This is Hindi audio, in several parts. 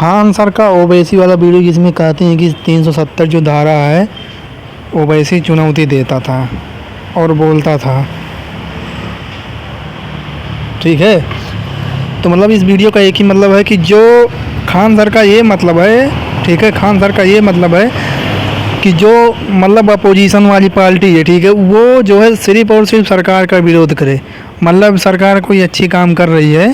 खान सर का ओवैसी वाला वीडियो जिसमें कहते हैं कि 370 जो धारा है ओवैसी चुनौती देता था और बोलता था, ठीक है। तो मतलब इस वीडियो का एक ही मतलब है कि जो खान सर का ये मतलब है, ठीक है, खान सर का ये मतलब है कि जो मतलब अपोजिशन वाली पार्टी है, ठीक है, वो जो है सिर्फ और सिर्फ सरकार का विरोध करे। मतलब सरकार कोई अच्छी काम कर रही है,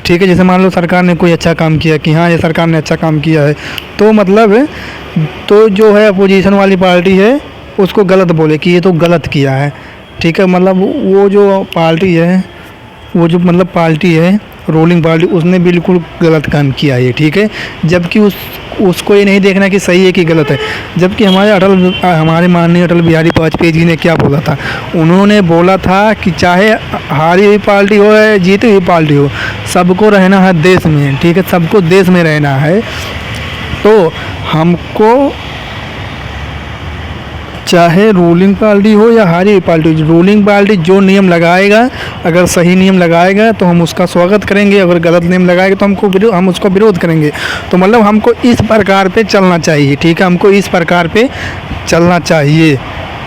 ठीक है, जैसे मान लो सरकार ने कोई अच्छा काम किया कि हाँ ये सरकार ने अच्छा काम किया है, तो मतलब तो जो है अपोजिशन वाली पार्टी है उसको गलत बोले कि ये तो गलत किया है, ठीक है। मतलब वो जो पार्टी है, वो जो मतलब पार्टी है रूलिंग पार्टी, उसने बिल्कुल गलत काम किया है, ठीक है। जबकि उसको ये नहीं देखना कि सही है कि गलत है। जबकि हमारे माननीय अटल बिहारी वाजपेयी जी ने क्या बोला था, उन्होंने बोला था कि चाहे हारी हुई पार्टी हो या जीती हुई पार्टी हो, सबको रहना है देश में, ठीक है, सबको देश में रहना है। तो हमको चाहे रूलिंग पार्टी हो या हारी हुई पार्टी हो, रूलिंग पार्टी जो नियम लगाएगा, अगर सही नियम लगाएगा तो हम उसका स्वागत करेंगे, अगर गलत नियम लगाएगा तो हम उसको विरोध करेंगे। तो मतलब हमको इस प्रकार पे चलना चाहिए, ठीक है, हमको इस प्रकार पे चलना चाहिए,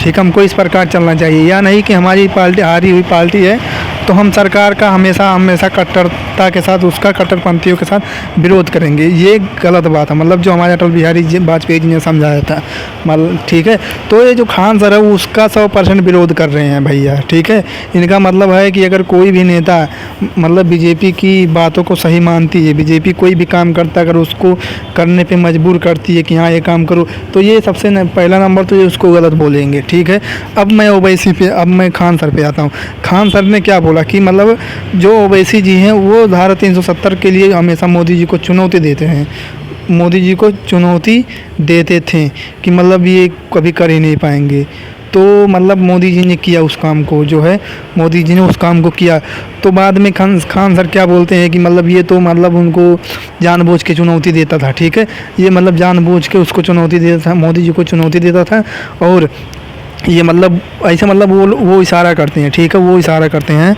ठीक है, हमको इस प्रकार चलना चाहिए। या नहीं कि हमारी पार्टी हारी हुई पार्टी है तो हम सरकार का हमेशा कट्टरता के साथ, उसका कट्टरपंथियों के साथ विरोध करेंगे, ये गलत बात है। मतलब जो हमारे अटल बिहारी वाजपेयी जी ने समझाया था, मतलब ठीक है। तो ये जो खान सर है उसका 100% विरोध कर रहे हैं भैया, ठीक है। इनका मतलब है कि अगर कोई भी नेता मतलब बीजेपी की बातों को सही मानती है, बीजेपी कोई भी काम करता है अगर उसको करने पे मजबूर करती है कि हाँ ये काम करो, तो ये सबसे पहला नंबर तो ये उसको गलत बोलेंगे, ठीक है। अब मैं खान सर पे आता हूँ। खान सर ने क्या बोला कि मतलब जो ओवैसी जी हैं वो धारा 370 के लिए हमेशा मोदी जी को चुनौती देते हैं, मोदी जी को चुनौती देते थे कि मतलब ये कभी कर ही नहीं पाएंगे। तो मतलब मोदी जी ने किया उस काम को, जो है मोदी जी ने उस काम को किया। तो बाद में खान सर क्या बोलते हैं कि मतलब ये तो मतलब उनको जानबूझ के चुनौती देता था, ठीक है, ये मतलब जानबूझ के उसको चुनौती देता था, मोदी जी को चुनौती देता था। और ये मतलब ऐसे मतलब वो इशारा करते हैं, ठीक है, वो इशारा करते हैं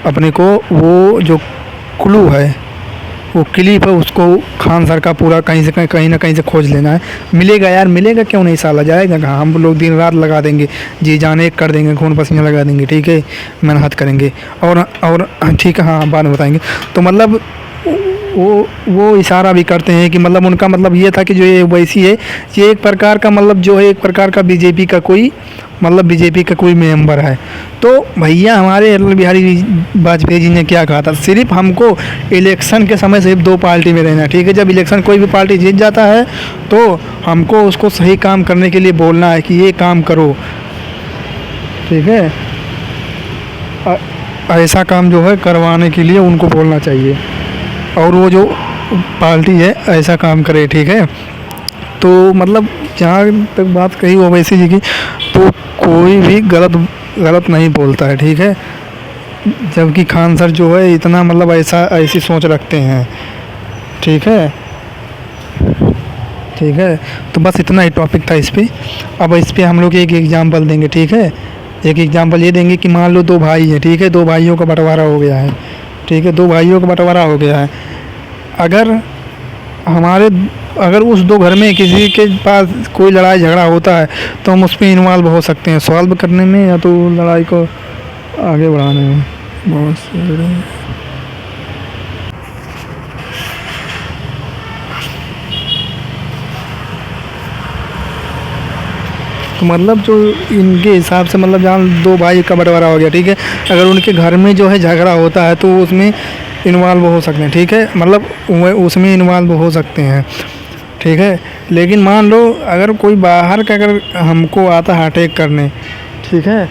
अपने को, वो जो क्लू है, वो क्लिप है, उसको खान सर का पूरा कहीं ना कहीं से खोज लेना है। मिलेगा यार, मिलेगा क्यों नहीं, साला जाएगा कहाँ। हम लोग दिन रात लगा देंगे, जी जान एक कर देंगे, खून पसीना लगा देंगे, ठीक है, मेहनत करेंगे और ठीक है, हाँ बाद में बताएंगे। तो मतलब वो इशारा भी करते हैं कि मतलब उनका मतलब ये था कि जो ये ओवैसी है ये एक प्रकार का मतलब जो है एक प्रकार का बीजेपी का कोई मेंबर है। तो भैया हमारे अटल बिहारी वाजपेयी जी ने क्या कहा था, सिर्फ हमको इलेक्शन के समय सिर्फ दो पार्टी में रहना है, ठीक है। जब इलेक्शन कोई भी पार्टी जीत जाता है तो हमको उसको सही काम करने के लिए बोलना है कि ये काम करो, ठीक है, ऐसा काम जो है करवाने के लिए उनको बोलना चाहिए और वो जो पार्टी है ऐसा काम करे, ठीक है। तो मतलब जहाँ तक बात कही ओवैसी जी की, तो कोई भी गलत नहीं बोलता है, ठीक है। जबकि खान सर जो है इतना मतलब ऐसी सोच रखते हैं, ठीक है, ठीक है। तो बस इतना ही टॉपिक था इस पर। अब इस पर हम लोग एक एग्जांपल देंगे, ठीक है। एक एग्जांपल ये देंगे कि मान लो दो भाई हैं, ठीक है, दो भाइयों का बंटवारा हो गया है, ठीक है, दो भाइयों का बंटवारा हो गया है। अगर उस दो घर में किसी के पास कोई लड़ाई झगड़ा होता है तो हम उस पर इन्वॉल्व हो सकते हैं सॉल्व करने में या तो लड़ाई को आगे बढ़ाने में। बहुत तो मतलब जो इनके हिसाब से मतलब जहाँ दो भाई का बंटवारा हो गया, ठीक है, अगर उनके घर में जो है झगड़ा होता है तो उसमें इन्वॉल्व हो सकते हैं, ठीक है, मतलब उसमें इन्वॉल्व हो सकते हैं, ठीक है। लेकिन मान लो अगर कोई बाहर का अगर हमको आता है अटैक करने, ठीक है,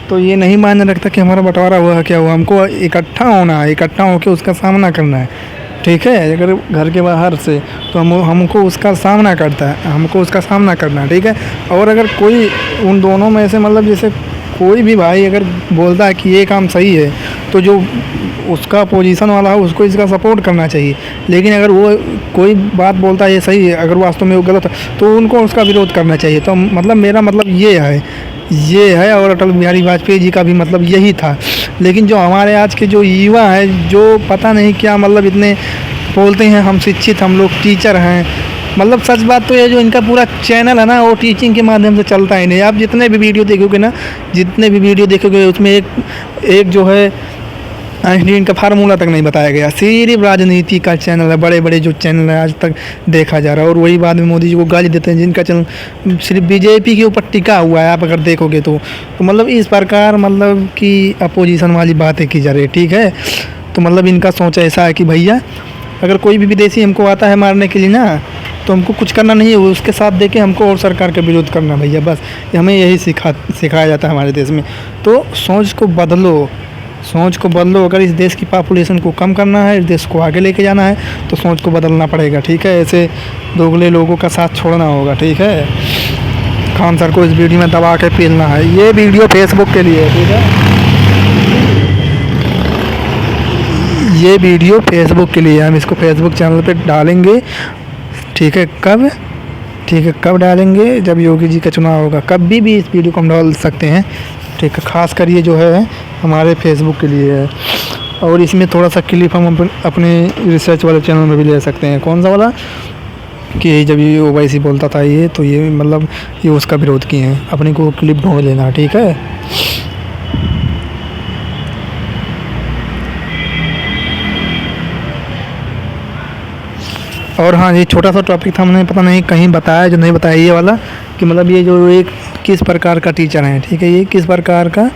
तो ये नहीं मायने रखता कि हमारा बंटवारा हुआ है क्या हुआ, हमको इकट्ठा होना है, इकट्ठा होकर उसका सामना करना है, ठीक है। अगर घर के बाहर से तो हमको उसका सामना करना है, ठीक है। और अगर कोई उन दोनों में से मतलब जैसे कोई भी भाई अगर बोलता है कि ये काम सही है तो जो उसका पोजीशन वाला है उसको इसका सपोर्ट करना चाहिए। लेकिन अगर वो कोई बात बोलता है ये सही है, अगर वास्तव में वो गलत है तो उनको उसका विरोध करना चाहिए। तो मतलब मेरा मतलब ये है और अटल बिहारी वाजपेयी जी का भी मतलब यही था। लेकिन जो हमारे आज के जो युवा है जो पता नहीं क्या मतलब इतने बोलते हैं हम शिक्षित, हम लोग टीचर हैं। मतलब सच बात तो ये जो इनका पूरा चैनल है ना वो टीचिंग के माध्यम से चलता ही नहीं। आप जितने भी वीडियो देखोगे ना, जितने भी वीडियो देखोगे उसमें एक जो है आइंस्टीन का फार्मूला तक नहीं बताया गया। सिर्फ राजनीति का चैनल है, बड़े बड़े जो चैनल है आज तक देखा जा रहा है। और वही बाद में मोदी जी को गाली देते हैं जिनका चैनल सिर्फ बीजेपी के ऊपर टिका हुआ है। आप अगर देखोगे तो मतलब इस प्रकार मतलब कि अपोजिशन वाली बातें की जा रही है, ठीक है। तो मतलब इनका सोच ऐसा है कि भैया अगर कोई भी विदेशी हमको आता है मारने के लिए ना, तो हमको कुछ करना नहीं है, उसके साथ देके हमको और सरकार का विरोध करना भैया, बस हमें यही सिखाया जाता है हमारे देश में। तो सोच को बदलो, सोच को बदलो। अगर इस देश की पॉपुलेशन को कम करना है, इस देश को आगे लेके जाना है, तो सोच को बदलना पड़ेगा, ठीक है। ऐसे दोगले लोगों का साथ छोड़ना होगा, ठीक है। खान सर को इस वीडियो में दबा के पीलना है। ये वीडियो फेसबुक के लिए है, ठीक है। ये वीडियो फेसबुक के लिए, हम इसको फेसबुक चैनल पे डालेंगे, ठीक है। कब? ठीक है, कब डालेंगे? जब योगी जी का चुनाव होगा। कभी भी इस वीडियो को हम डाल सकते हैं, ठीक है। खास कर ये जो है हमारे फेसबुक के लिए है। और इसमें थोड़ा सा क्लिप हम अपने रिसर्च वाले चैनल में भी ले सकते हैं। कौन सा वाला? कि जब ये ओवैसी बोलता था ये, तो ये मतलब ये उसका विरोध किए हैं। अपने को क्लिप ढूंढ लेना, ठीक है। और हाँ, ये छोटा सा टॉपिक था, हमने पता नहीं कहीं बताया जो नहीं बताया ये वाला, कि मतलब ये जो एक किस प्रकार का टीचर है, ठीक है। ये किस प्रकार का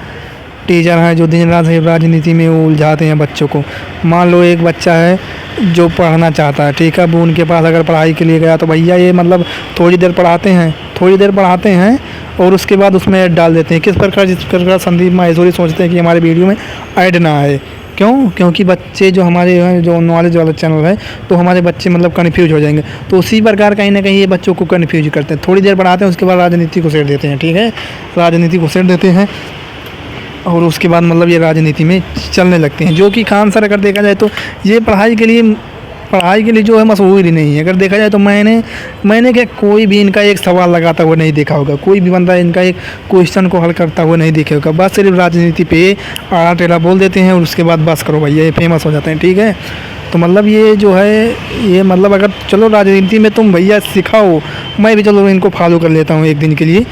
टीचर है जो दिन रात राजनीति में उलझाते हैं बच्चों को। मान लो एक बच्चा है जो पढ़ना चाहता है, ठीक है। अब उनके पास अगर पढ़ाई के लिए गया तो भैया ये मतलब थोड़ी देर पढ़ाते हैं और उसके बाद उसमें ऐड डाल देते हैं। किस प्रकार, जिस प्रकार संदीप माहेश्वरी सोचते हैं कि हमारे वीडियो में ऐड ना आए। क्यों? क्योंकि बच्चे जो हमारे हैं, जो नॉलेज वाला चैनल है, तो हमारे बच्चे मतलब कन्फ्यूज हो जाएंगे। तो उसी प्रकार कहीं ना कहीं ये बच्चों को कन्फ्यूज करते हैं। थोड़ी देर पढ़ाते हैं, उसके बाद राजनीति को सेट देते हैं, ठीक है। राजनीति को सेट देते हैं और उसके बाद मतलब ये राजनीति में चलने लगते हैं। जो कि खान सर अगर देखा जाए तो ये पढ़ाई के लिए जो है मशहूर ही नहीं है। अगर देखा जाए तो मैंने क्या कोई भी इनका एक सवाल लगाता हुआ नहीं देखा होगा, कोई भी बंदा इनका एक क्वेश्चन को हल करता हुआ नहीं देखा होगा। बस सिर्फ राजनीति पे आड़ा टेढ़ा बोल देते हैं और उसके बाद बस करो भैया, ये फेमस हो जाते हैं, ठीक है। तो मतलब ये जो है ये मतलब अगर चलो राजनीति में तुम भैया सिखाओ, मैं भी चलो इनको फॉलो कर लेता हूँ एक दिन के लिए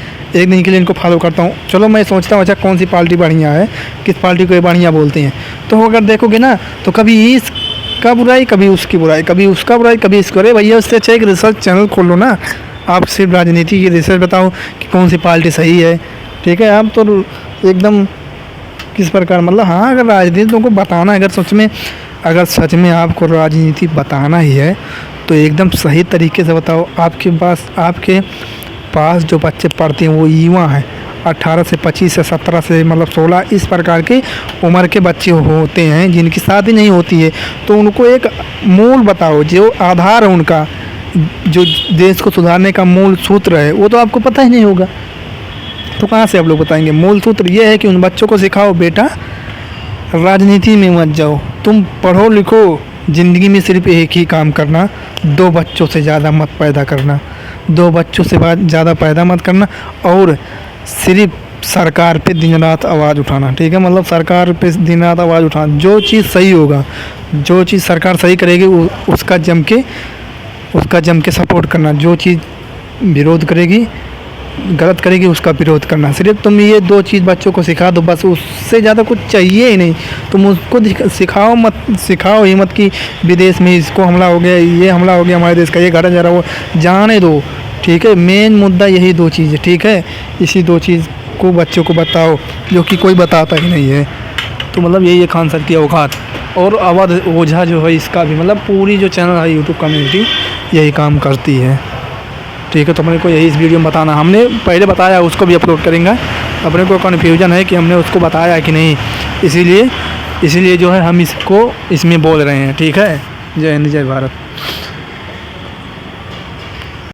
इनको फॉलो करता हूँ। चलो मैं सोचता हूँ अच्छा कौन सी पार्टी बढ़िया है, किस पार्टी को ये बढ़िया बोलते हैं। तो अगर देखोगे ना तो कभी इसका बुराई, कभी उसकी बुराई, कभी उसका बुराई, कभी इसको। अरे भैया उससे अच्छा एक रिसर्च चैनल खोल लो ना, आप सिर्फ राजनीति की रिसर्च बताओ कि कौन सी पार्टी सही है, ठीक है। आप तो एकदम किस प्रकार मतलब हाँ, अगर राजनीति तुमको बताना है, अगर सच में आपको राजनीति बताना ही है तो एकदम सही तरीके से बताओ। आपके पास जो बच्चे पढ़ते हैं वो युवा हैं, 18 से 25 से 17 से मतलब 16 इस प्रकार के उम्र के बच्चे होते हैं जिनकी शादी नहीं होती है। तो उनको एक मूल बताओ, जो आधार है उनका, जो देश को सुधारने का मूल सूत्र है, वो तो आपको पता ही नहीं होगा। तो कहाँ से आप लोग बताएंगे? मूल सूत्र ये है कि उन बच्चों को सिखाओ बेटा राजनीति में मत जाओ, तुम पढ़ो लिखो, ज़िंदगी में सिर्फ एक ही काम करना, 2 बच्चों से ज़्यादा मत पैदा करना, 2 बच्चों से ज़्यादा पैदा मत करना, और सिर्फ सरकार पे दिन रात आवाज़ उठाना, ठीक है। मतलब सरकार पे दिन रात आवाज़ उठाना, जो चीज़ सही होगा, जो चीज़ सरकार सही करेगी उसका जम के सपोर्ट करना, जो चीज़ विरोध करेगी, गलत करेगी, उसका विरोध करना। सिर्फ तुम ये 2 चीज़ बच्चों को सिखा दो, बस उससे ज़्यादा कुछ चाहिए ही नहीं। तुम उसको सिखाओ ही मत कि विदेश में इसको हमला हो गया, ये हमला हो गया, हमारे देश का ये घटा जा रहा, वो जाने दो, ठीक है। मेन मुद्दा यही 2 चीज़ है, ठीक है। इसी 2 चीज़ को बच्चों को बताओ, जो कि कोई बताता ही नहीं है। तो मतलब यही है खान सर की औकात। और अवध ओझा जो है, इसका भी मतलब पूरी जो चैनल है यूट्यूब कम्युनिटी यही काम करती है, ठीक है। तो अपने को यही इस वीडियो में बताना, हमने पहले बताया, उसको भी अपलोड करेंगे। अपने को कन्फ्यूजन है कि हमने उसको बताया कि नहीं, इसीलिए जो है हम इसको इसमें बोल रहे हैं, ठीक है। जय हिंद, जय भारत।